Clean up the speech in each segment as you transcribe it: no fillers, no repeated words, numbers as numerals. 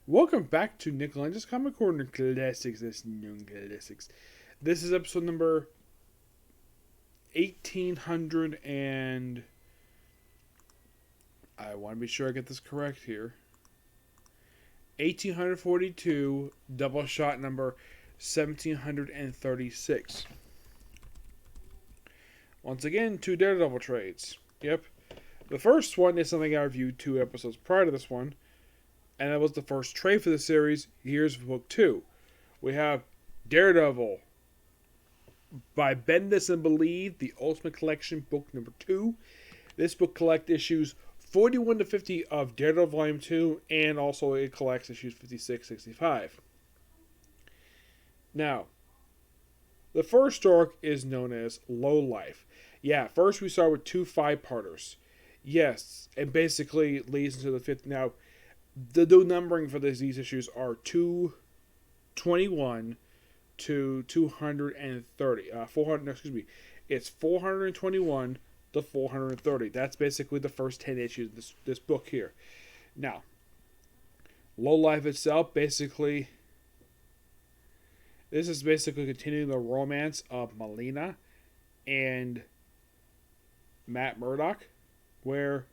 Welcome back to Lenz's Comic Corner Classics. This Young Classics. This is episode number 1800 and I want to be sure I get this correct here. 1842, Doubleshot number 1736. Once again, two Daredevil trades. Yep. The first one is something I reviewed 2 episodes prior to this one, and that was the first trade for the series. Here's book 2. We have Daredevil by Bendis and Maleev, the Ultimate Collection, book number 2. This book collects issues 41 to 50 of Daredevil Volume 2, and also it collects issues 56-65. Now, the first arc is known as Low Life. Yeah, first we start with 2 5-parters. Yes, and basically leads into the 5th. Now, the new numbering for these issues are 221 to 230. 400. Excuse me. It's 421 to 430. That's basically the first 10 issues of this book here. Now, Low Life itself, basically, this is basically continuing the romance of Melina and Matt Murdock, where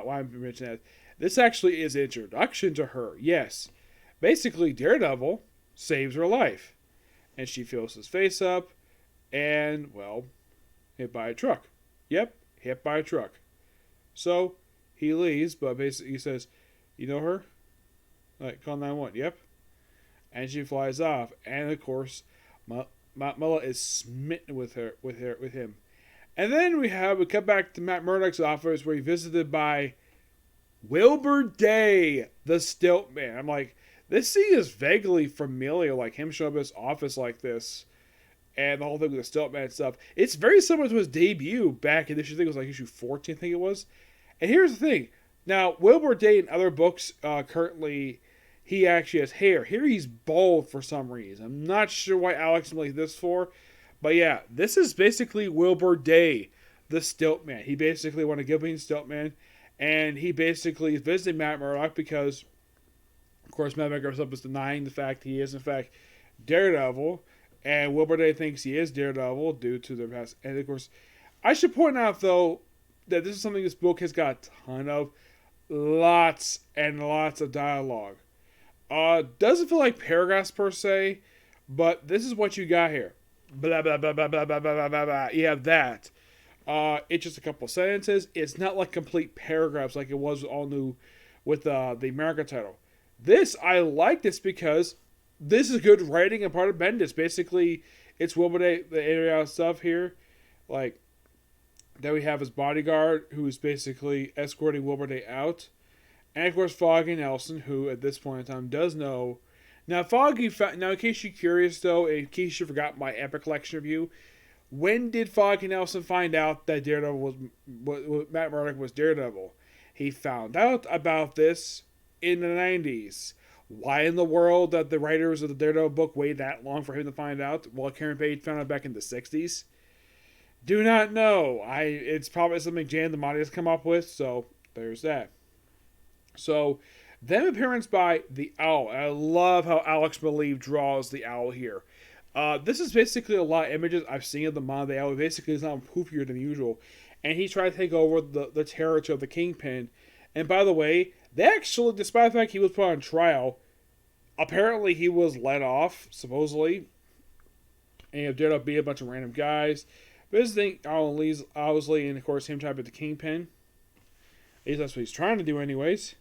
why I'm mentioning that. This actually is introduction to her. Yes. Basically, Daredevil saves her life. And she fills his face up and, well, hit by a truck. Yep, hit by a truck. So, he leaves, but basically he says, "You know her?" Like, call 911. Yep. And she flies off. And, of course, Mala is smitten with him. And then we cut back to Matt Murdock's office where he's visited by Wilbur Day, the Stilt Man. I'm like, this scene is vaguely familiar, like him showing up at his office like this, and the whole thing with the Stilt Man stuff. It's very similar to his debut back in issue, I think it was like issue 14, I think it was. And here's the thing. Now, Wilbur Day in other books, currently, he actually has hair. Here he's bald for some reason. I'm not sure why Alex made this for. But yeah, this is basically Wilbur Day, the Stilt Man. He basically wanted to give me the Stilt Man, and he basically is visiting Matt Murdock because, of course, Matt Murdock is denying the fact he is, in fact, Daredevil, and Wilbur Day thinks he is Daredevil due to their past. And, of course, I should point out, though, that this is something this book has got a ton of. Lots and lots of dialogue. Doesn't feel like paragraphs per se, but this is what you got here. Blah, blah, blah, blah, blah, blah, blah, blah, blah. You have that. It's just a couple of sentences. It's not like complete paragraphs like it was all new with the American title. I like this because this is good writing and part of Bendis. Basically, it's Wilbur Day, the area stuff here. Like, then we have his bodyguard who's basically escorting Wilbur Day out. And, of course, Foggy Nelson, who at this point in time does know. Now, in case you're curious, though, in case you forgot my Epic Collection review, when did Foggy Nelson find out that Matt Murdock was Daredevil? He found out about this in the 90s. Why in the world that the writers of the Daredevil book waited that long for him to find out? Well, Karen Page found out back in the 60s. Do not know. It's probably something Jan DeMonte has come up with, so there's that. So, then appearance by the Owl. I love how Alex Maleev draws the Owl here. This is basically a lot of images I've seen of the Mon. The Owl basically is not poofier than usual. And he's trying to take over the territory of the Kingpin. And by the way, they actually, despite the fact he was put on trial, apparently he was let off, supposedly. And he dared up beat a bunch of random guys. Visiting Owl Owsley, and of course him trying to be the Kingpin. At least that's what he's trying to do anyways.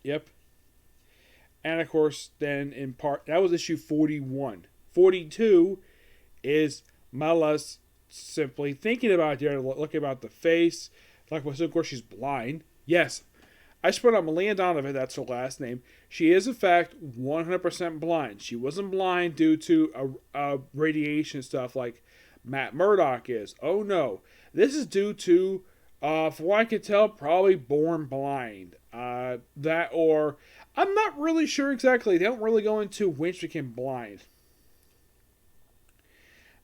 Yep. And of course, then in part, that was issue 41. 42 is Mala's simply thinking about Daredevil, looking about the face. Like, well, so of course, she's blind. Yes. I should put out Melina Donovan, that's her last name. She is, in fact, 100% blind. She wasn't blind due to radiation stuff like Matt Murdock is. Oh, no. This is due to, from what I can tell, probably born blind. That or I'm not really sure exactly. They don't really go into when she became blind.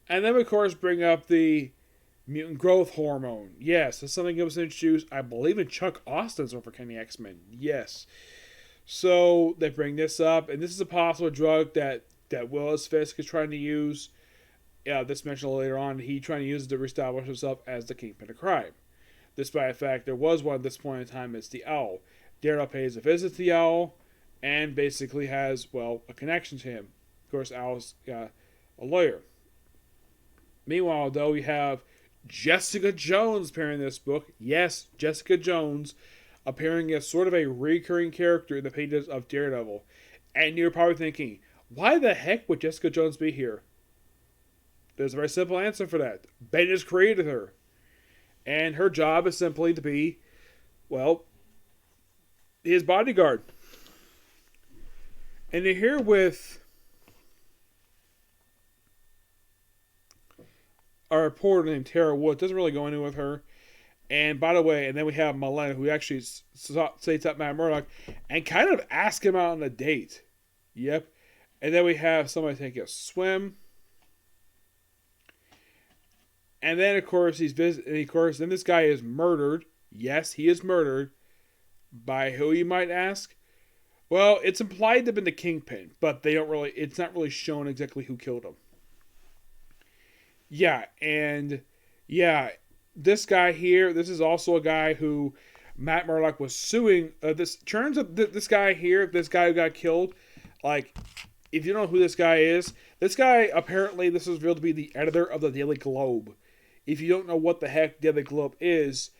And then, of course, bring up the Mutant growth hormone. Yes, that's something that was introduced, I believe, in Chuck Austin's Overcoming the X-Men. Yes. So they bring this up, and this is a possible drug that Willis Fisk is trying to use. This mentioned later on. He trying to use it to reestablish himself as the kingpin of crime. Despite the fact there was one at this point in time, it's the Owl. Daredevil pays a visit to the Owl, and basically has, well, a connection to him. Of course, Owl's a lawyer. Meanwhile, though, we have Jessica Jones appearing in this book. Yes, Jessica Jones appearing as sort of a recurring character in the pages of Daredevil. And you're probably thinking, why the heck would Jessica Jones be here? There's a very simple answer for that. Bendis created her. And her job is simply to be, well, his bodyguard. And you're here with a reporter named Tara Wood. Doesn't really go anywhere with her. And by the way, and then we have Maleev, who actually states up Matt Murdock and kind of asks him out on a date. Yep. And then we have somebody take a swim. And then, of course, then this guy is murdered. Yes, he is murdered. By who, you might ask? Well, it's implied to have been the Kingpin, but it's not really shown exactly who killed him. Yeah, and yeah, this guy here, this is also a guy who Matt Murdock was suing. This guy here, this guy who got killed, like, if you don't know who this guy is, this guy, apparently, this is revealed to be the editor of the Daily Globe. If you don't know what the heck Daily Globe is,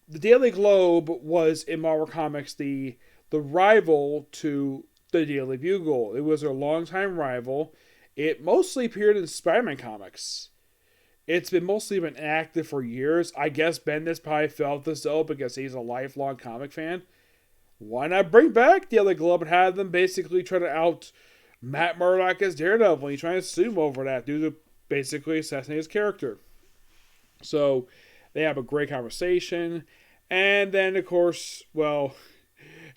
the Daily Globe was, in Marvel Comics, the rival to the Daily Bugle. It was their longtime rival. It mostly appeared in Spider-Man comics. It's mostly been active for years. I guess Bendis probably felt this though because he's a lifelong comic fan. Why not bring back Daily Globe and have them basically try to out Matt Murdock as Daredevil? And he's trying to sue him over that due to basically assassinating his character. So they have a great conversation. And then, of course, well,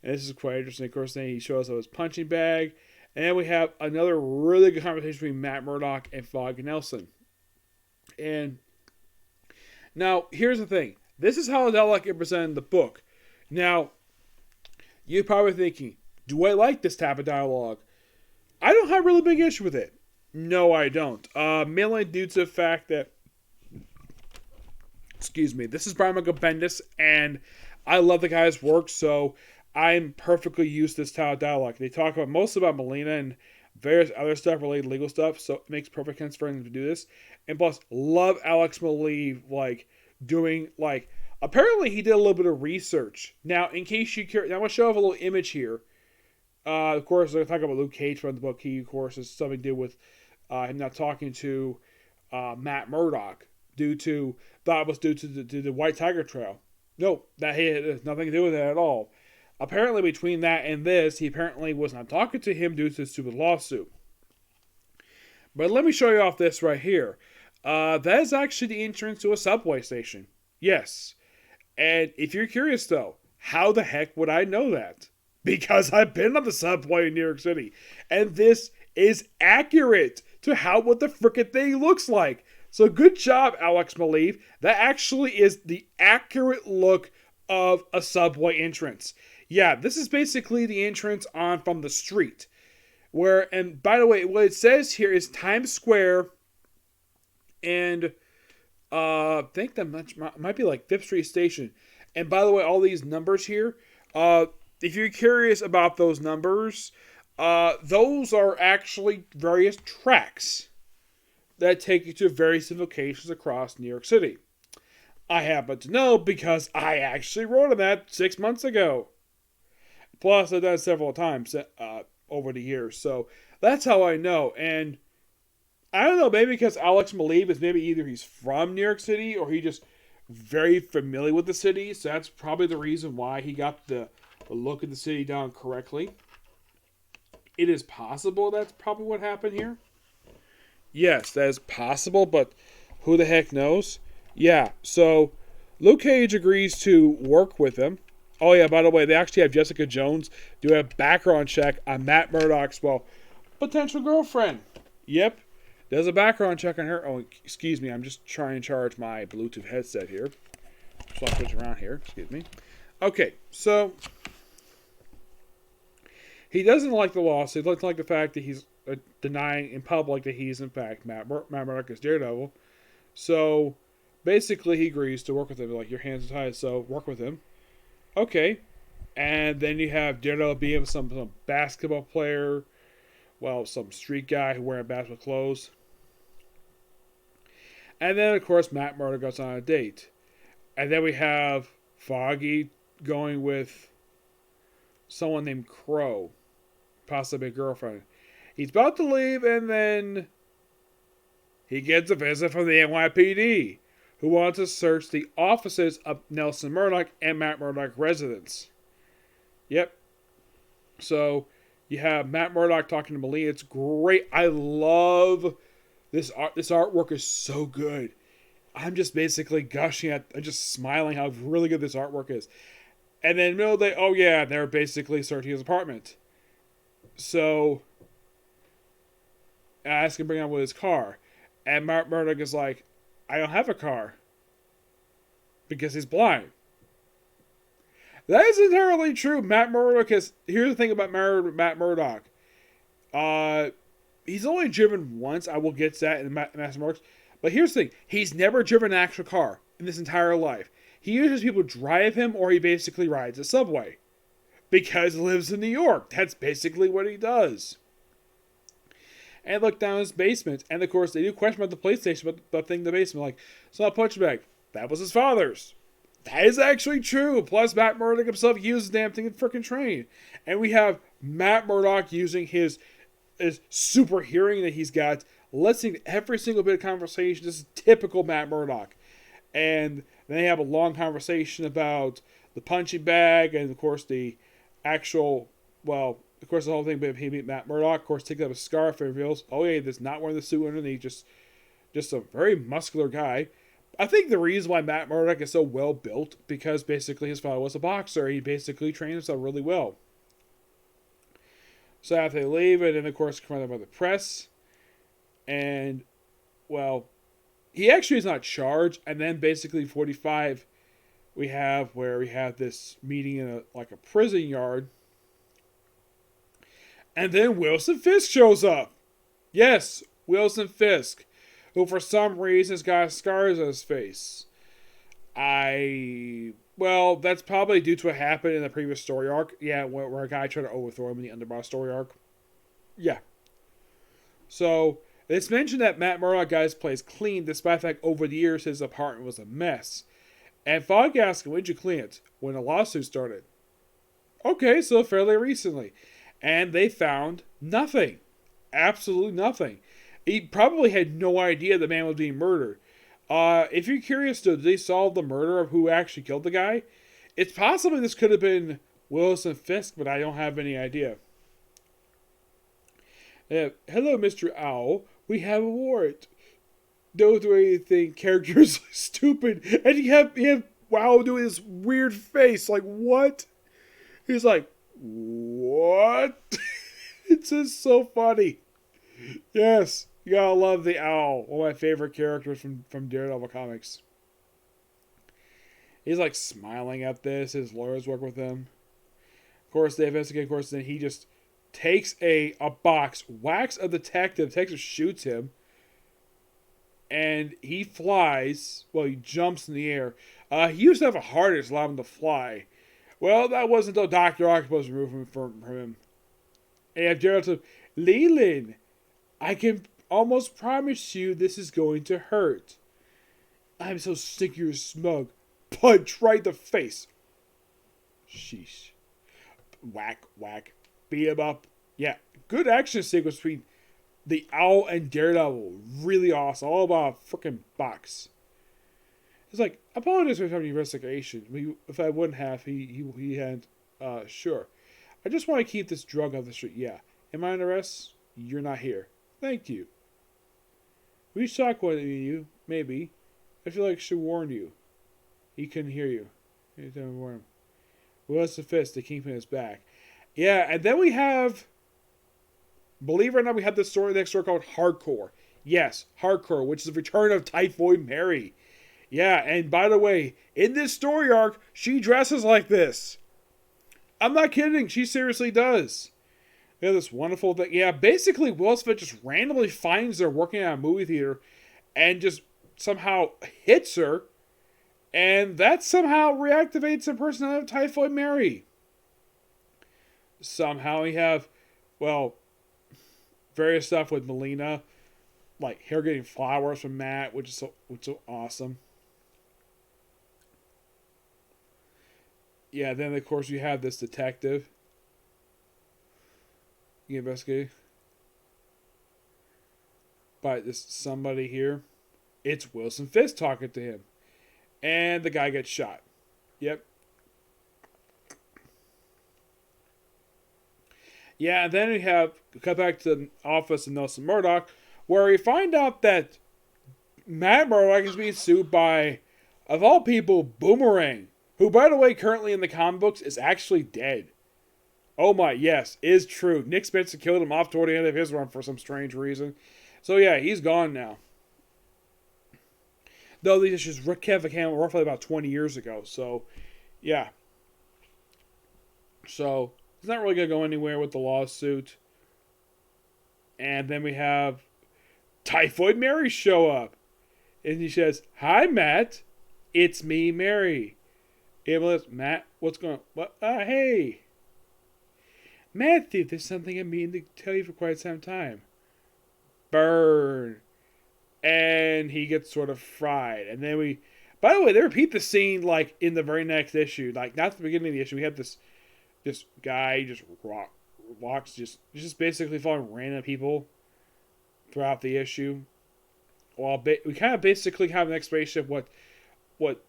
and this is quite interesting. Of course, then he shows us his punching bag. And then we have another really good conversation between Matt Murdock and Fogg Nelson. And now, here's the thing. This is how Delic is presented in the book. Now, you're probably thinking, do I like this type of dialogue? I don't have a really big issue with it. No, I don't. Mainly due to the fact that, this is Brian Michael Bendis, and I love the guy's work, so I'm perfectly used to this style of dialogue. They talk mostly about Melina and various other stuff, related legal stuff, so it makes perfect sense for him to do this. And plus, love Alex Maleev, doing, apparently he did a little bit of research. Now, in case you care, now I'm going to show off a little image here. Of course, I'm going to talk about Luke Cage from the book. He, of course, has something to do with him not talking to Matt Murdock thought it was due to the White Tiger Trail. Nope, that has nothing to do with it at all. Apparently, between that and this, he apparently was not talking to him due to the stupid lawsuit. But let me show you off this right here. That is actually the entrance to a subway station. Yes. And if you're curious, though, how the heck would I know that? Because I've been on the subway in New York City. And this is accurate to what the frickin' thing looks like. So good job, Alex Maleev. That actually is the accurate look of a subway entrance. Yeah, this is basically the entrance on from the street. And by the way, what it says here is Times Square, and I think that might be like 5th Street Station. And by the way, all these numbers here, if you're curious about those numbers, those are actually various tracks that take you to various locations across New York City. I happen to know because I actually wrote on that 6 months ago. Plus, I've done it several times over the years. So that's how I know. And I don't know, maybe because Alex Maleev is maybe either he's from New York City or he just very familiar with the city. So that's probably the reason why he got the look of the city down correctly. It is possible that's probably what happened here. Yes, that is possible, but who the heck knows? Yeah, so Luke Cage agrees to work with him. Oh yeah, by the way, they actually have Jessica Jones do a background check on Matt Murdock's, potential girlfriend. Yep. Does a background check on her. Oh, excuse me. I'm just trying to charge my Bluetooth headset here. So I'll switch around here. Excuse me. Okay, so he doesn't like the lawsuit. He doesn't like the fact that he's denying in public that he's in fact Matt Murdock is Daredevil. So basically, he agrees to work with him. Like, your hands are tied, so work with him. Okay, and then you have Daredevil being some basketball player, well, some street guy who wearing basketball clothes. And then, of course, Matt Murdock goes on a date. And then we have Foggy going with someone named Crow, possibly a girlfriend. He's about to leave, and then he gets a visit from the NYPD, who wants to search the offices of Nelson Murdock and Matt Murdock residence. Yep. So you have Matt Murdock talking to Maleev. It's great. I love this art. This artwork is so good. I'm just basically gushing at, I'm just smiling how really good this artwork is. And then in the middle of the day, oh yeah, they're basically searching his apartment. So I ask him to bring him with his car. And Matt Murdock is like, I don't have a car. Because he's blind. That is entirely true. Matt Murdock is, here's the thing about Matt Murdock. He's only driven once. I will get to that in Masterworks. But here's the thing. He's never driven an actual car in his entire life. He usually has people drive him, or he basically rides a subway. Because he lives in New York. That's basically what he does. And look down his basement. And of course, they do question about the PlayStation, but the thing in the basement, like, it's not a punch bag. That was his father's. That is actually true. Plus, Matt Murdock himself used the damn thing in frickin' train. And we have Matt Murdock using his super hearing that he's got, listening to every single bit of conversation. This is typical Matt Murdock. And then they have a long conversation about the punching bag, and of course the actual, well, of course the whole thing about him, Matt Murdock, of course, takes up a scarf and reveals, oh yeah, he's not wearing the suit underneath, just a very muscular guy. I think the reason why Matt Murdock is so well built, because basically his father was a boxer. He basically trained himself really well. So after they leave, and then of course confronted by the press, and well, he actually is not charged. And then basically 45, we have this meeting in a prison yard, and then Wilson Fisk shows up. Yes, Wilson Fisk, who for some reason has got scars on his face. Well, that's probably due to what happened in the previous story arc. Yeah, where a guy tried to overthrow him in the Underboss story arc. Yeah. So, it's mentioned that Matt Murdock got his place clean, despite the fact over the years his apartment was a mess. And Fogg asked him, when'd you clean it? When a lawsuit started. Okay, so fairly recently. And they found nothing. Absolutely nothing. He probably had no idea the man was being murdered. If you're curious, did they solve the murder of who actually killed the guy? It's possible this could have been Wilson Fisk, but I don't have any idea. Hello, Mr. Owl. We have a warrant. Don't do anything. Characters stupid. And you have Wow doing this weird face. Like, what? He's like, what? It's just so funny. Yes. You gotta love the Owl. One of my favorite characters from Daredevil comics. He's like smiling at this. His lawyers work with him. Of course, they investigate. Of course, then he just takes a box, whacks a detective. The detective shoots him. And he flies. Well, he jumps in the air. He used to have a harness allowing him to fly. Well, that wasn't until Dr. Octopus removed him from him. And Daredevil, Leland, I can almost promise you this is going to hurt. I'm so sick you're smug. Punch right in the face. Sheesh. Whack, whack. Beat him up. Yeah, good action sequence between the Owl and Daredevil. Really awesome. All about a freaking box. It's like, I apologize for having investigation. If I wouldn't have, he hadn't. Sure. I just want to keep this drug off the street. Yeah. Am I under arrest? You're not here. Thank you. We shocked one of you, maybe. I feel like I should warn you. He couldn't hear you. You didn't warn him. What's the fist? The kingpin is back. Yeah, and then we have, believe it or not, we have this story, next story called Hardcore. Yes, hardcore, which is the return of Typhoid Mary. Yeah, and by the way, in this story arc, she dresses like this. I'm not kidding. She seriously does. We have this wonderful thing. Yeah, basically, Will Smith just randomly finds her working at a movie theater and just somehow hits her. And that somehow reactivates the personality of Typhoid Mary. Somehow we have, well, various stuff with Melina. Like her getting flowers from Matt, which is so awesome. Yeah, then of course you have this detective. You investigate by this somebody here. It's Wilson Fisk talking to him. And the guy gets shot. Yep. Yeah, and then we have cut back to the office of Nelson Murdoch, where we find out that Matt Murdock is being sued by, of all people, Boomerang, who, by the way, currently in the comic books is actually dead. Oh my, yes, is true. Nick Spencer killed him off toward the end of his run for some strange reason. So yeah, he's gone now. Though these issues came roughly about 20 years ago. So, yeah. So, it's not really going to go anywhere with the lawsuit. And then we have Typhoid Mary show up. And he says, "Hi, Matt. It's me, Mary." Matt, what's going on? What? Hey. Matthew, there's something I mean to tell you for quite some time. Burn. And he gets sort of fried. And then by the way, they repeat the scene like in the very next issue. Like not at the beginning of the issue. We have this guy just walks just basically following random people throughout the issue. Well, we kind of basically have an explanation of what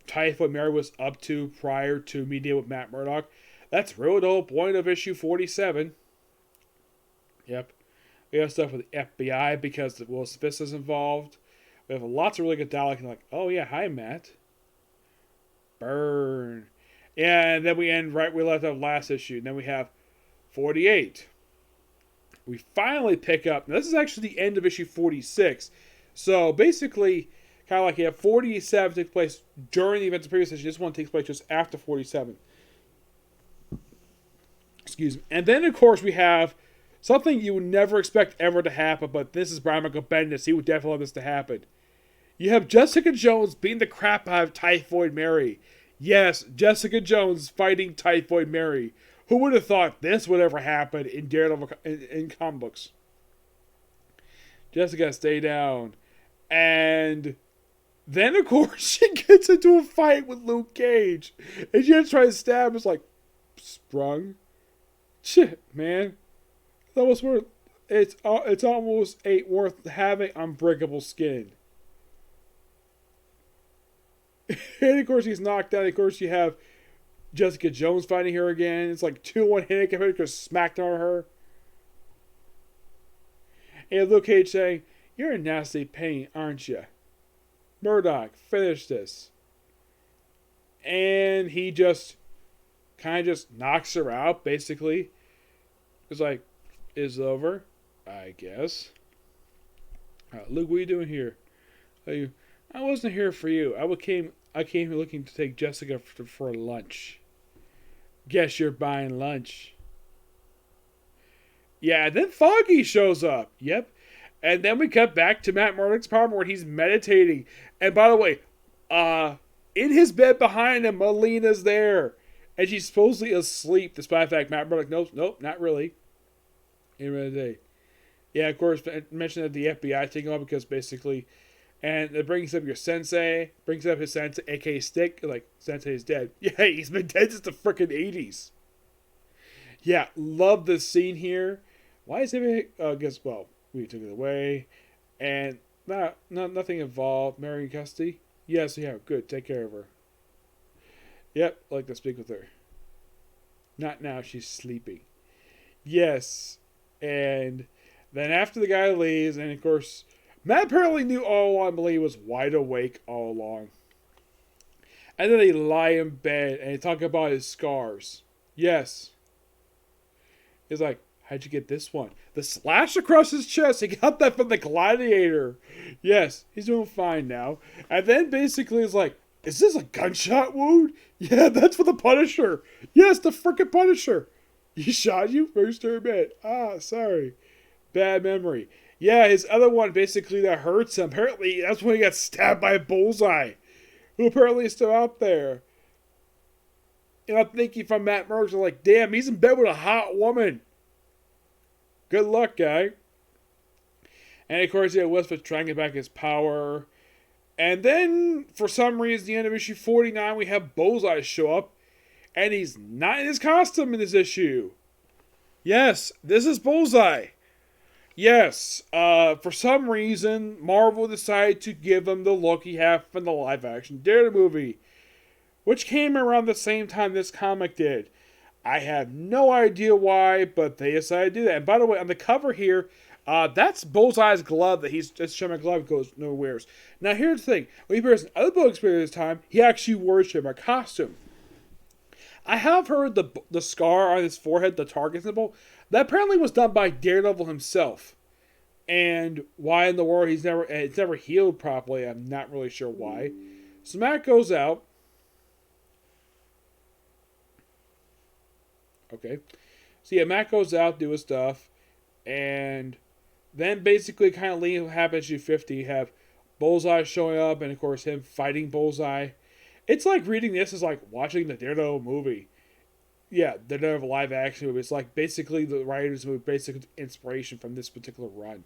Typhoid Mary was up to prior to me dealing with Matt Murdock. That's really the whole point of issue 47. Yep. We have stuff with the FBI because Will Smith is involved. We have lots of really good dialogue. Like, oh yeah, hi Matt. Burn. And then we end right where we left off last issue. And then we have 48. We finally pick up. Now this is actually the end of issue 46. So basically, kind of like you have 47 takes place during the events of the previous issue. This one takes place just after 47. Excuse me. And then of course we have something you would never expect ever to happen, but this is Brian Michael Bendis. He would definitely want this to happen. You have Jessica Jones beating the crap out of Typhoid Mary. Yes, Jessica Jones fighting Typhoid Mary. Who would have thought this would ever happen in Daredevil in comic books? Jessica, stay down. And then, of course, she gets into a fight with Luke Cage. And she just tries to stab him. It's like, sprung. Shit, man. It's almost ain't worth having unbreakable skin. And of course he's knocked out. Of course you have Jessica Jones fighting her again. It's like 2-1 handicap because smacked on her. And Luke Cage saying, "You're in nasty pain, aren't you? Murdoch, finish this." And he just kind of just knocks her out, basically. It's like, is it over? I guess. Luke, what are you doing here? I wasn't here for you. I came here looking to take Jessica for lunch. Guess you're buying lunch. Yeah, then Foggy shows up. Yep. And then we cut back to Matt Murdock's apartment where he's meditating. And by the way, in his bed behind him, Melina's there. And she's supposedly asleep, despite the fact Matt Murdock knows, nope, not really. In the day. Yeah, of course, I mentioned that the FBI taking him up because basically, and it brings up your sensei, brings up his sensei, aka Stick, like, sensei's dead. Yeah, he's been dead since the frickin' 80s. Yeah, love this scene here. Why is everything, we took it away, and nothing involved. Mary in custody? Yes, yeah, good, take care of her. Yep, I'd like to speak with her. Not now, she's sleeping. Yes. And then after the guy leaves, and of course, Matt apparently knew all along Maleev was wide awake all along. And then they lie in bed and they talk about his scars. Yes. He's like, How'd you get this one? The slash across his chest. He got that from the Gladiator. Yes, he's doing fine now. And then basically is like, is this a gunshot wound? Yeah, that's for the Punisher. Yes, the freaking Punisher. He shot you? First turn man. Ah, sorry. Bad memory. Yeah, his other one basically that hurts him. Apparently, that's when he got stabbed by a bullseye. Who apparently is still out there. And I'm thinking from Matt Murdock, I'm like, damn, he's in bed with a hot woman. Good luck, guy. And of course, yeah, Westwood's trying to get back his power. And then, for some reason, the end of issue 49, we have Bullseye show up. And he's not in his costume in this issue. Yes, this is Bullseye. Yes, for some reason, Marvel decided to give him the look he had from the live-action Daredevil movie. Which came around the same time this comic did. I have no idea why, but they decided to do that. And by the way, on the cover here, that's Bullseye's glove that he's just showing. My glove goes nowhere. Now here's the thing: when he wears an other book experience this time, he actually wears a costume. I have heard the scar on his forehead, the target symbol, that apparently was done by Daredevil himself. And why in the world it's never healed properly? I'm not really sure why. So Matt goes out. Okay. So yeah, Matt goes out, do his stuff, and then basically kind of leave what happens issue 50. You have Bullseye showing up, and of course him fighting Bullseye. It's like reading this is like watching the Daredevil movie. Yeah, the Daredevil live action movie. It's like basically the writers' movie, basic inspiration from this particular run.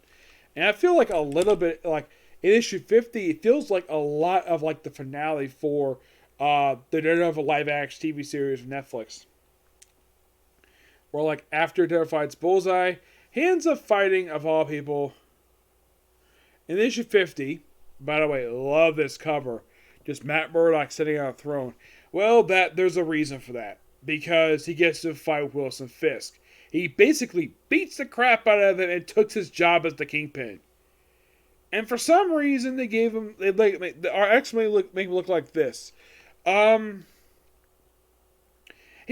And I feel like a little bit like in issue 50, it feels like a lot of like the finale for the Daredevil live action TV series from Netflix. Where like after Daredevil fights Bullseye, he ends up fighting, of all people, in issue 50. By the way, love this cover. Just Matt Murdock sitting on a throne. Well, there's a reason for that. Because he gets to fight Wilson Fisk. He basically beats the crap out of him and took his job as the Kingpin. And for some reason, they gave him... our X-Men make him look like this. He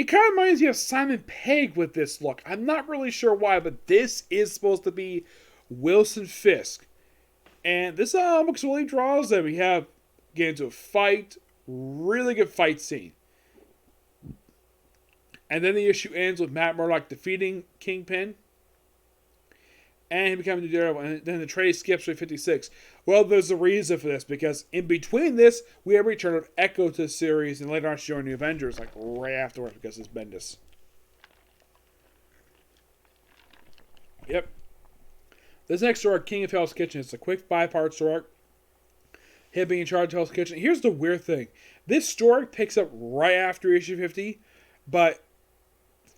kind of reminds me of Simon Pegg with this look. I'm not really sure why, but this is supposed to be Wilson Fisk. And this looks really draws them. We have get into a fight, really good fight scene. And then the issue ends with Matt Murdock defeating Kingpin. And he becomes the Daredevil. And then the trade skips to 56. Well, there's a reason for this. Because in between this, we have a return of Echo to the series. And later on, she joined the Avengers. Like right afterwards. Because it's Bendis. Yep. This next story, King of Hell's Kitchen. It's a quick 5-part story. Him being in charge of Hell's Kitchen. Here's the weird thing. This story picks up right after issue 50. But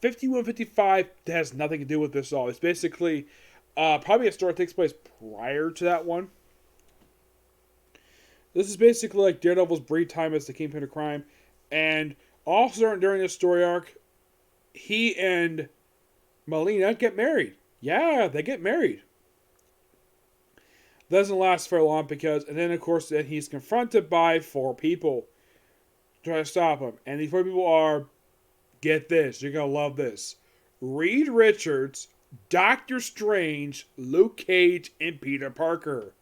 51, 55 has nothing to do with this at all. It's basically probably a story that takes place prior to that one. This is basically like Daredevil's brief time as the Kingpin of Crime. And also during this story arc, he and Maleev get married. Yeah, they get married. Doesn't last very long because, and then of course, then he's confronted by 4 people to try to stop him. And these 4 people are, get this, you're going to love this, Reed Richards, Doctor Strange, Luke Cage, and Peter Parker.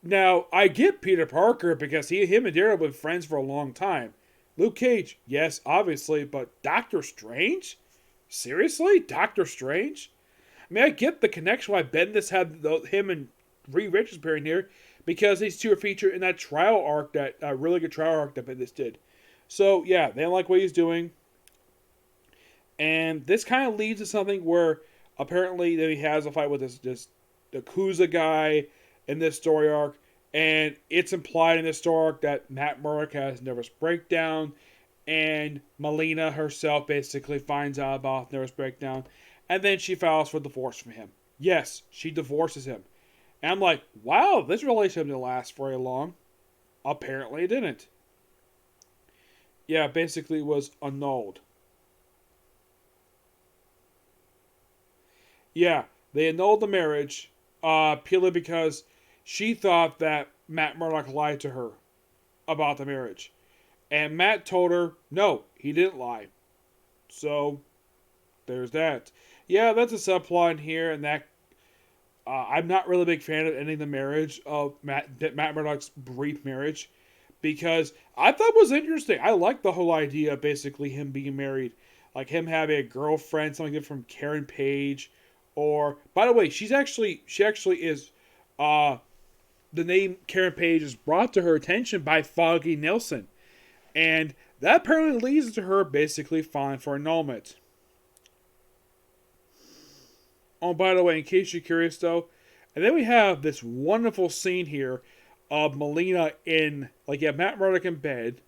Now, I get Peter Parker because him and Daredevil have been friends for a long time. Luke Cage, yes, obviously, but Doctor Strange? Seriously? Doctor Strange? I mean, I get the connection why Bendis had him and Reed Richards appearing here, because these two are featured in that trial arc, that really good trial arc that Bendis did. So, yeah, they don't like what he's doing. And this kind of leads to something where apparently that he has a fight with this Yakuza guy in this story arc. And it's implied in this story arc that Matt Murdock has a nervous breakdown. And Melina herself basically finds out about the nervous breakdown. And then she files for divorce from him. Yes, she divorces him. And I'm like, wow, this relationship didn't last very long. Apparently it didn't. Yeah, basically was annulled. Yeah, they annulled the marriage purely because she thought that Matt Murdock lied to her about the marriage. And Matt told her, no, he didn't lie. So, there's that. Yeah, that's a subplot here, and that I'm not really a big fan of ending the marriage of Matt Murdock's brief marriage, because I thought it was interesting. I like the whole idea of basically him being married, like him having a girlfriend, something different from Karen Page, or by the way, she actually is, the name Karen Page is brought to her attention by Foggy Nelson, and that apparently leads to her basically filing for annulment. Oh, by the way, in case you're curious though, and then we have this wonderful scene here of Melina in, like, you have Matt Murdock in bed.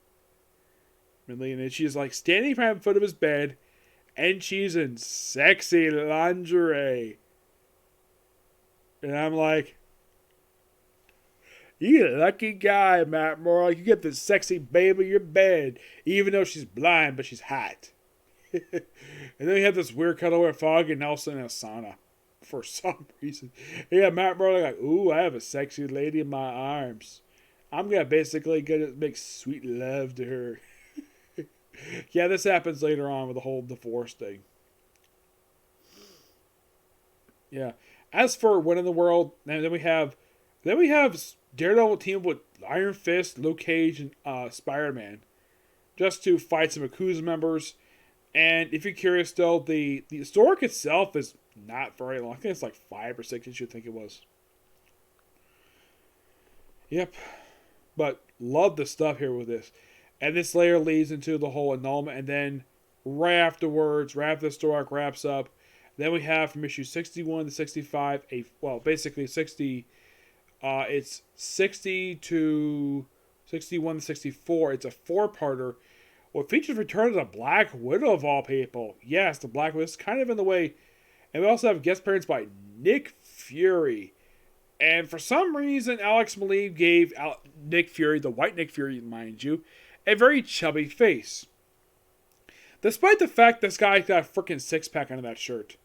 Melina, and she's like standing right in front of his bed, and she's in sexy lingerie. And I'm like, you lucky guy, Matt Murdock. You get this sexy babe in your bed, even though she's blind, but she's hot. And then we have this weird cutaway of Fogg and Nelson in a sauna. For some reason. Yeah, Matt Murdock like, ooh, I have a sexy lady in my arms. I'm gonna basically make sweet love to her. Yeah, this happens later on with the whole divorce thing. Yeah. As for winning the world, and then we have Daredevil team up with Iron Fist, Luke Cage, and Spider-Man, just to fight some Yakuza members. And if you're curious, though, the story itself is not very long. I think it's like 5 or 6 issues, I think it was. Yep. But love the stuff here with this. And this layer leads into the whole annulment. And then right afterwards, right after the story arc wraps up, then we have from issue 61 to 65, basically 60, it's 60 to 61 to 64. It's a 4-parter. Well, it features return of the Black Widow of all people. Yes, the Black Widow is kind of in the way. And we also have guest appearance by Nick Fury. And for some reason, Alex Maleev gave Nick Fury, the white Nick Fury, mind you, a very chubby face. Despite the fact this guy got a freaking 6-pack under that shirt.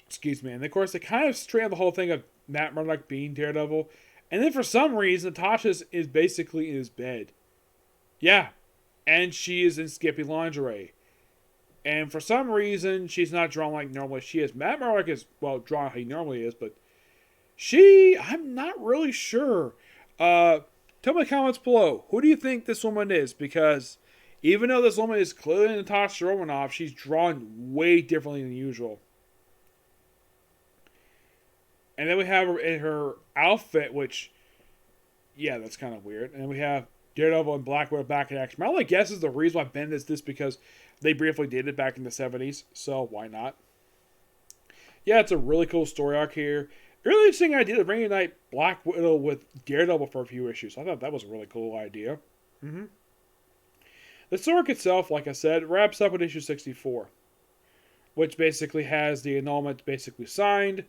Excuse me. And of course, they kind of straighten the whole thing of Matt Murdock being Daredevil. And then for some reason, Natasha is basically in his bed. Yeah. And she is in skimpy lingerie. And for some reason, she's not drawn like normally she is. Matt Murdock is, drawn how he normally is, but I'm not really sure. Tell me in the comments below, who do you think this woman is? Because even though this woman is clearly Natasha Romanoff, she's drawn way differently than usual. And then we have her in her outfit, which, yeah, that's kind of weird. And then we have Daredevil and Black Widow back in action. My only guess is the reason why Bendis did this because they briefly did it back in the 70s, so why not? Yeah, it's a really cool story arc here. Really interesting idea to reunite Black Widow with Daredevil for a few issues. I thought that was a really cool idea. The story arc itself, like I said, wraps up with issue 64, which basically has the annulment basically signed.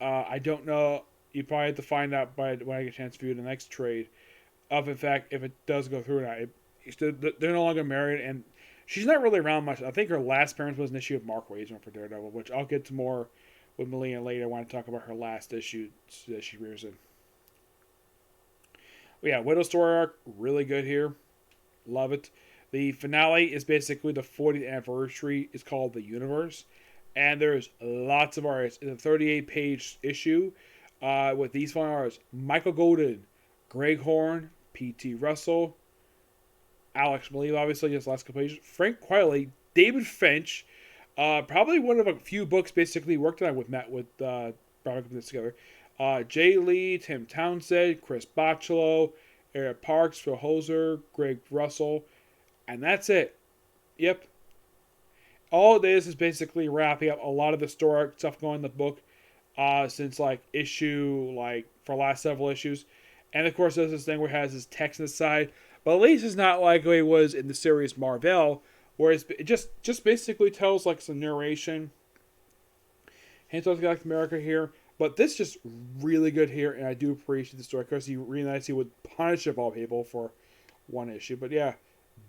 I don't know. You probably have to find out when I get a chance to view the next trade of, in fact, if it does go through or not. They're no longer married, and she's not really around much. I think her last appearance was an issue of Mark Waid's for Daredevil, which I'll get to more with Melina later. I want to talk about her last issue that she rears in. But yeah, Widow story arc, really good here. Love it. The finale is basically the 40th anniversary. It's called The Universe. And there's lots of artists. It's a 38-page issue with these fun artists. Michael Golden, Greg Horn, P.T. Russell, Alex Maleev, obviously, just last couple pages. Frank Quitely, David Finch, probably one of a few books basically worked on with Brad putting this together. Jay Lee, Tim Townsend, Chris Bachalo, Eric Parks, Phil Hoser, Greg Russell, and that's it. Yep. All it is basically wrapping up a lot of the story stuff going in the book since issue for the last several issues. And of course, there's this thing where it has this text on the side. But at least it's not like it was in the series Marvel, where it just basically tells some narration. Hands off Galactic America here. But this just really good here, and I do appreciate the story. Of course, he reunites you with Punisher of all people for one issue. But yeah,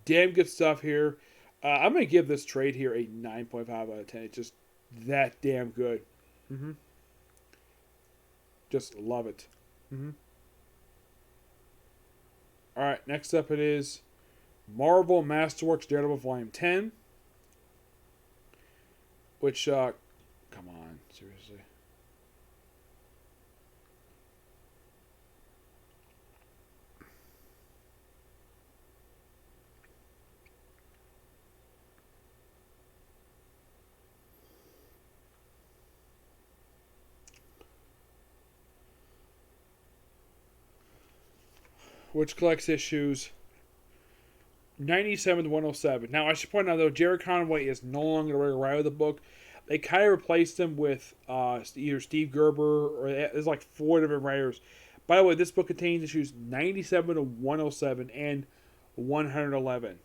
damn good stuff here. I'm going to give this trade here a 9.5 out of 10. It's just that damn good. Just love it. Alright, next up it is Marvel Masterworks Daredevil Volume 10. Which, come on, seriously. Which collects issues 97 to 107. Now, I should point out, though, Jerry Conway is no longer the regular writer of the book. They kind of replaced him with either Steve Gerber or there's like 4 different writers. By the way, this book contains issues 97 to 107 and 111.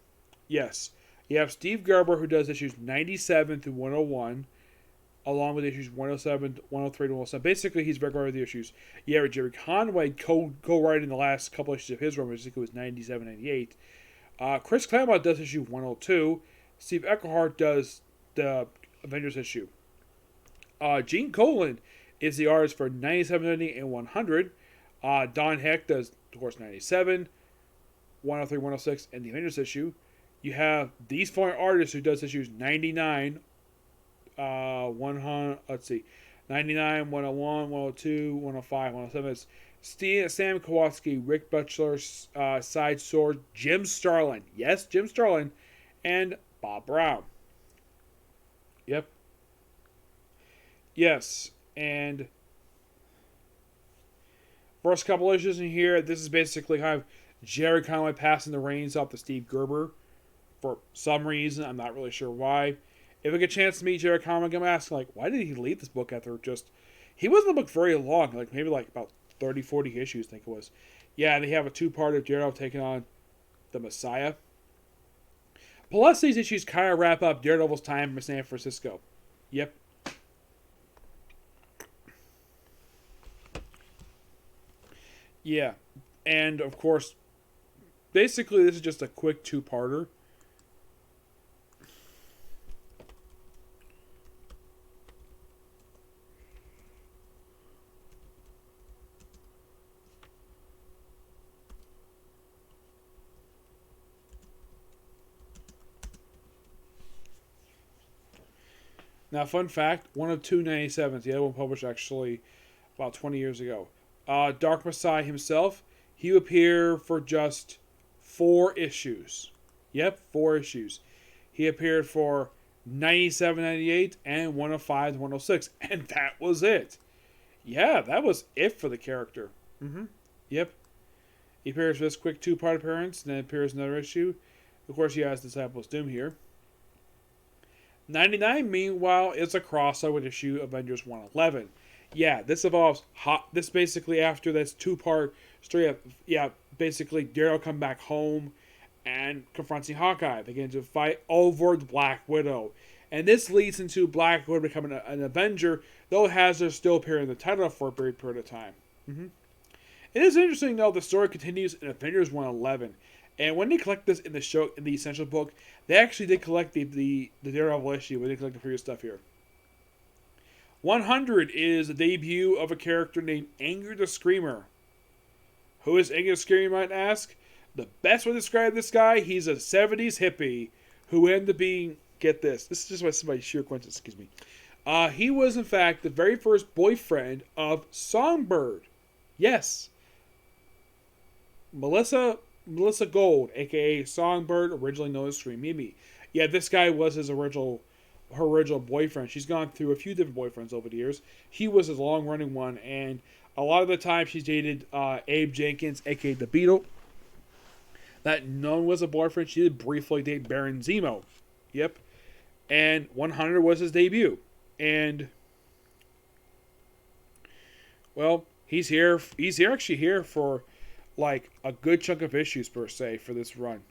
Yes, you have Steve Gerber, who does issues 97 through 101, along with issues 107, 103 to 107. Basically, he's regular the issues. You have Jerry Conway co-writing the last couple issues of his run, which I think it was 97, 98. Chris Claremont does issue 102. Steve Eckerhart does the Avengers issue. Gene Colan is the artist for 97, 90, and 100. Don Heck does, of course, 97, 103, 106, and the Avengers issue. You have these foreign artists who does issues 99, 100, let's see, 99, 101, 102, 105, 107. It's Sam Kowalski, Rick Butcher, Side Sword, Jim Starlin. Yes, Jim Starlin. And Bob Brown. Yep. Yes. And first couple issues in here, this is basically kind of Jerry Conway passing the reins off to Steve Gerber. For some reason, I'm not really sure why. If I get a chance to meet Jerry Conway, I'm going to ask, like, why did he leave this book after just... He wasn't in the book very long, like maybe like about 30, 40 issues, I think it was. Yeah, they have a 2-part of Daredevil taking on the Messiah. Plus, these issues kind of wrap up Daredevil's time in San Francisco. Yep. Yeah. And, of course, basically this is just a quick 2-parter. Now, fun fact, one of 2 97s, the other one published actually about 20 years ago. Dark Messiah himself, he would appear for just 4 issues. Yep, 4 issues. He appeared for 97, 98, and 105 to 106, and that was it. Yeah, that was it for the character. Yep. He appears for this quick 2-part appearance, and then appears in another issue. Of course, he has Disciples Doom here. 99, meanwhile, is a crossover with issue Avengers 111. Yeah, this involves this basically after this 2-part story of, basically Daryl come back home and confronting Hawkeye. They get into a fight over the Black Widow. And this leads into Black Widow becoming an Avenger, though it has her still appearing in the title for a brief period of time. It is interesting, though, the story continues in Avengers 111. And when they collect this in the show, in the Essential book, they actually did collect the Daredevil issue, where they collect the previous stuff here. 100 is the debut of a character named Anger the Screamer. Who is Anger the Screamer, you might ask? The best way to describe this guy, he's a 70s hippie who ended up being, get this is just by somebody's sheer coincidence, excuse me. He was, in fact, the very first boyfriend of Songbird. Yes. Melissa Gold, a.k.a. Songbird, originally known as Scream Mimi. Yeah, this guy was her original boyfriend. She's gone through a few different boyfriends over the years. He was his long-running one, and a lot of the time she's dated Abe Jenkins, a.k.a. The Beetle. That known was a boyfriend. She did briefly date Baron Zemo. Yep. And 100 was his debut. And, well, he's here. He's actually here for like a good chunk of issues per se for this run.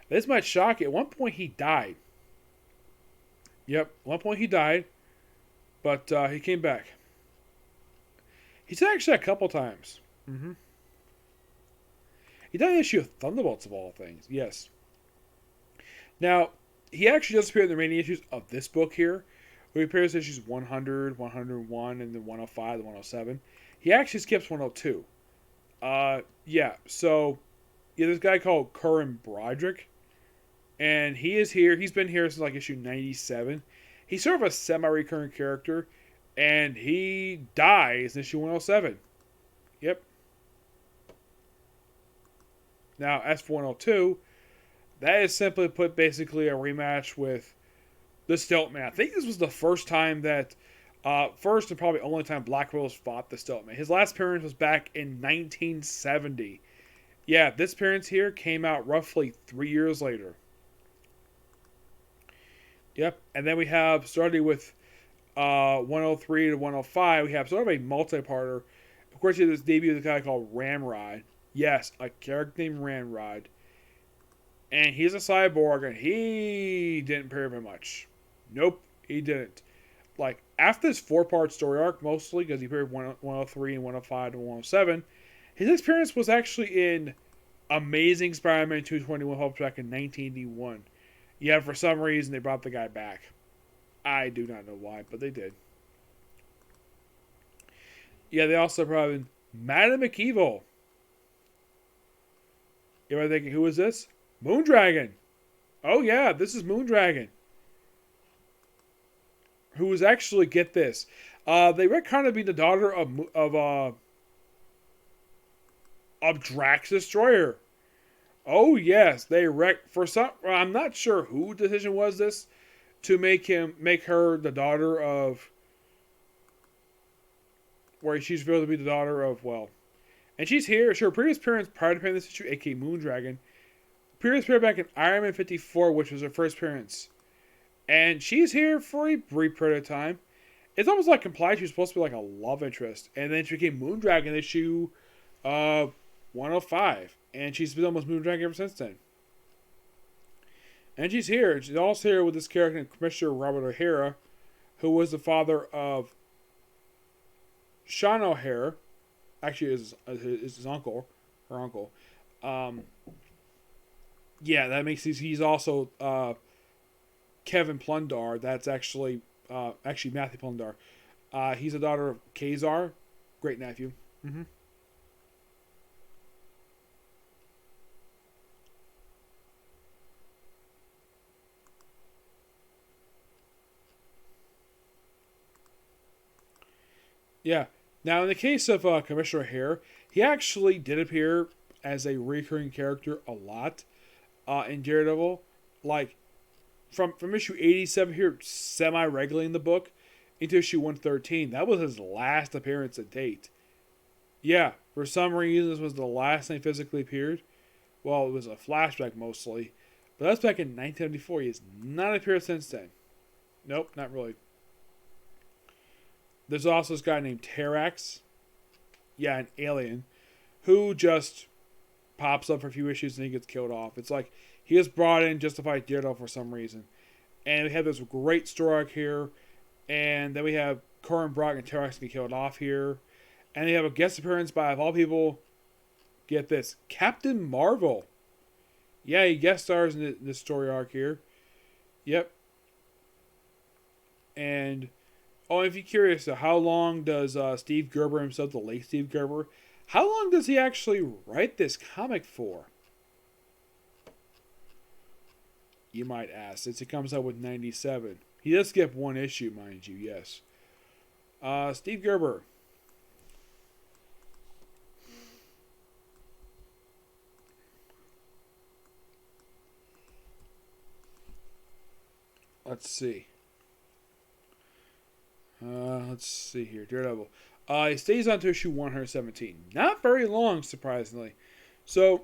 This might shock you. At one point he died. Yep, at one point he died, but he came back. He's actually a couple times. He died in the issue of Thunderbolts of all things. Yes. Now he actually does appear in the remaining issues of this book here. Where he appears in issues 100, 101, and then 105 and 107. He actually skips 102. So, this guy called Curran Broderick. And he is here. He's been here since like issue 97. He's sort of a semi-recurring character, and he dies in issue 107. Yep. Now, as for 102, that is simply put basically a rematch with the Stiltman. I think this was the first time that, first and probably only time Black Rose fought the Stiltman. His last appearance was back in 1970. Yeah, this appearance here came out roughly 3 years later. Yep, and then we have, starting with 103 to 105, we have sort of a multi-parter. Of course, you have this debut of a guy called Ramrod. Yes, a character named Ramrod. And he's a cyborg, and he didn't appear very much. Nope, he didn't. Like, after this 4-part story arc, mostly, because he appeared 103 and 105 to 107, his appearance was actually in Amazing Spider-Man 221 Hope back in 1981. Yeah, for some reason, they brought the guy back. I do not know why, but they did. Yeah, they also brought in Madame McEvil. You're thinking, who is this? Moondragon. Oh yeah, this is Moondragon. Who was actually, get this, they retconned to be the daughter of Drax Destroyer. Oh yes, they for some. I'm not sure who decision was this to make her the daughter of, where she's revealed to be the daughter of, well, and she's here. Her previous appearance prior to appearing in this issue, aka Moondragon, appeared back in Iron Man 54, which was her first appearance. And she's here for a brief period of time. It's almost like implied she was supposed to be like a love interest. And then she became Moondragon in issue 105. And she's been almost Moondragon ever since then. And she's here. She's also here with this character named Commissioner Robert O'Hara, who was the father of Sean O'Hara. Actually, is his uncle. Her uncle. Yeah, that makes he's also Kevin Plundar. That's actually Matthew Plundar. He's a daughter of Kazar, great nephew. Mm-hmm. Yeah. Now, in the case of Commissioner Hare, he actually did appear as a recurring character a lot in Daredevil. Like, from issue 87 here, semi-regularly in the book, into issue 113. That was his last appearance to date. Yeah, for some reason, this was the last time he physically appeared. Well, it was a flashback mostly. But that's back in 1974. He has not appeared since then. Nope, not really. There's also this guy named Terax. Yeah, an alien. Who just pops up for a few issues and he gets killed off. It's like he is brought in just to fight Daredevil for some reason. And we have this great story arc here. And then we have Corin Brock and Terax get killed off here. And they have a guest appearance by, of all people, get this, Captain Marvel. Yeah, he guest stars in this story arc here. Yep. And, oh, if you're curious, how long does Steve Gerber himself, the late Steve Gerber, how long does he actually write this comic for? You might ask, since it comes out with 97. He does skip one issue, mind you, yes. Steve Gerber. Let's see. Let's see here. Daredevil. He stays on to issue 117. Not very long, surprisingly. So,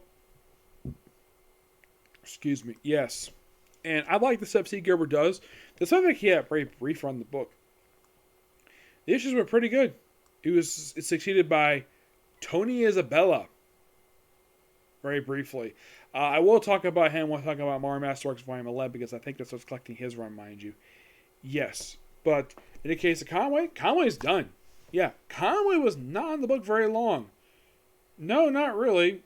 excuse me. Yes. And I like the stuff Steve Gerber does. The stuff that he had a very brief run in the book. The issues were pretty good. It's succeeded by Tony Isabella. Very briefly. I will talk about him when I talk about more Masterworks Volume 11 because I think that's what's collecting his run, mind you. Yes. But in the case of Conway's done. Yeah, Conway was not in the book very long. No, not really.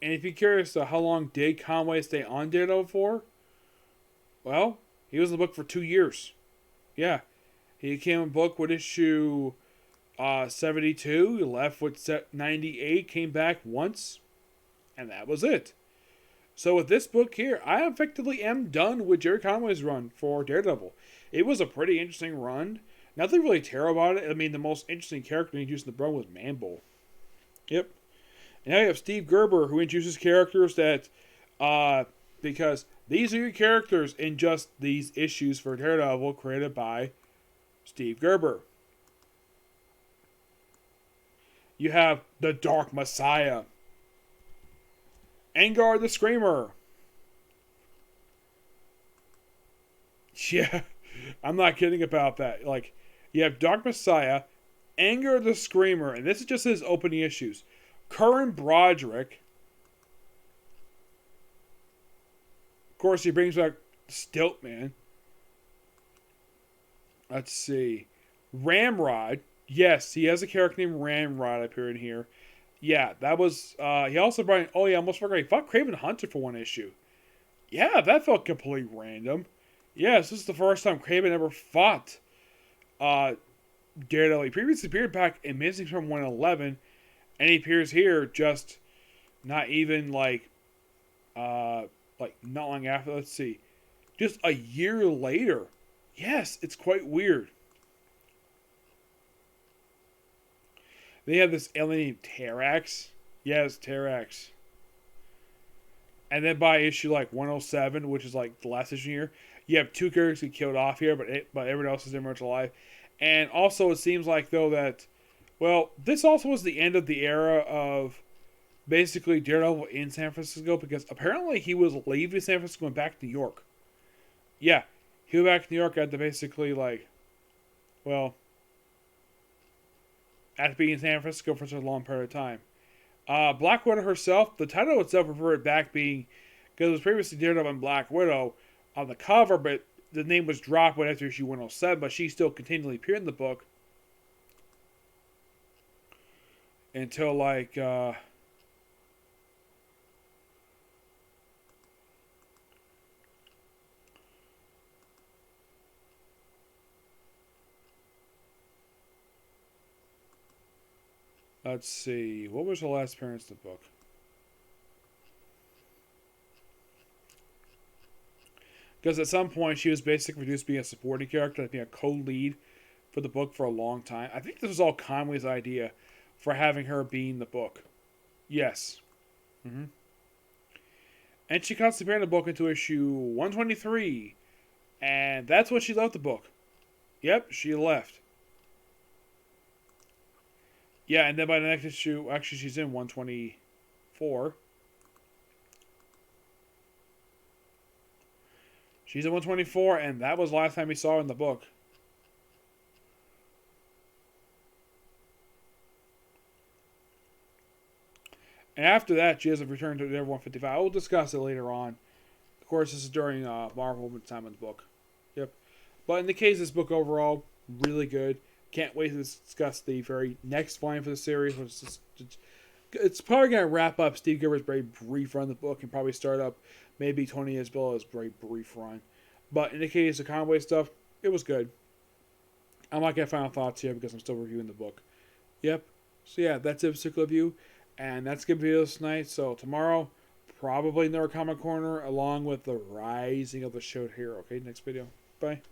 And if you're curious to how long did Conway stay on Daredevil for? Well, he was in the book for 2 years. Yeah. He came in book with issue 72. He left with 98. Came back once. And that was it. So with this book here, I effectively am done with Jerry Conway's run for Daredevil. It was a pretty interesting run. Nothing really terrible about it. I mean, the most interesting character introduced in the run was Man-Bull. Yep. And now you have Steve Gerber, who introduces characters that, because these are your characters in just these issues for Daredevil created by Steve Gerber. You have the Dark Messiah, Angar the Screamer. Yeah, I'm not kidding about that. Like, you have Dark Messiah, Angar the Screamer, and this is just his opening issues. Curran Broderick. Of course, he brings back Stiltman. Let's see. Ramrod. Yes, he has a character named Ramrod appearing here. Yeah, that was... he also brought... Oh, yeah, I almost forgot. He fought Craven Hunter for one issue. Yeah, that felt completely random. Yes, this is the first time Craven ever fought Daredevil. He previously appeared back in Missing from 111, and he appears here just not even not long after. Let's see. Just a year later. Yes, it's quite weird. They have this alien named Terax. Yes, Terax. And then by issue 107, which is the last issue here, you have two characters who killed off here, but everyone else is very much alive. And also it seems like though that, well, this also was the end of the era of basically Daredevil in San Francisco, because apparently he was leaving San Francisco and back to New York. Yeah, he went back to New York after basically after being in San Francisco for such a long period of time. Black Widow herself, the title itself reverted back being, because it was previously Daredevil and Black Widow on the cover, but the name was dropped after issue 107, but she still continually appeared in the book. Until let's see, what was the last appearance in the book? Because at some point she was basically reduced to being a supporting character, to being a co-lead for the book for a long time. I think this was all Conway's idea for having her be in the book. Yes. Mm-hmm. And she constantly appeared in the book into issue 123. And that's when she left the book. Yep, she left. Yeah, and then by the next issue, actually she's in 124. She's in 124, and that was the last time we saw her in the book. And after that, she has a return to Daredevil 155. I will discuss it later on. Of course, this is during Marvel Simon's book. Yep. But in the case of this book overall, really good. Can't wait to discuss the very next volume for the series, which is it's probably going to wrap up Steve Gerber's very brief run of the book and probably start up maybe Tony Isabello's very brief run. But in the case of Conway stuff, it was good. I'm not getting final thoughts here because I'm still reviewing the book. Yep. So yeah, that's it for Circle View. And that's good videos tonight. So tomorrow, probably another Comic Corner along with the Rising of the Shield Hero. Okay, next video. Bye.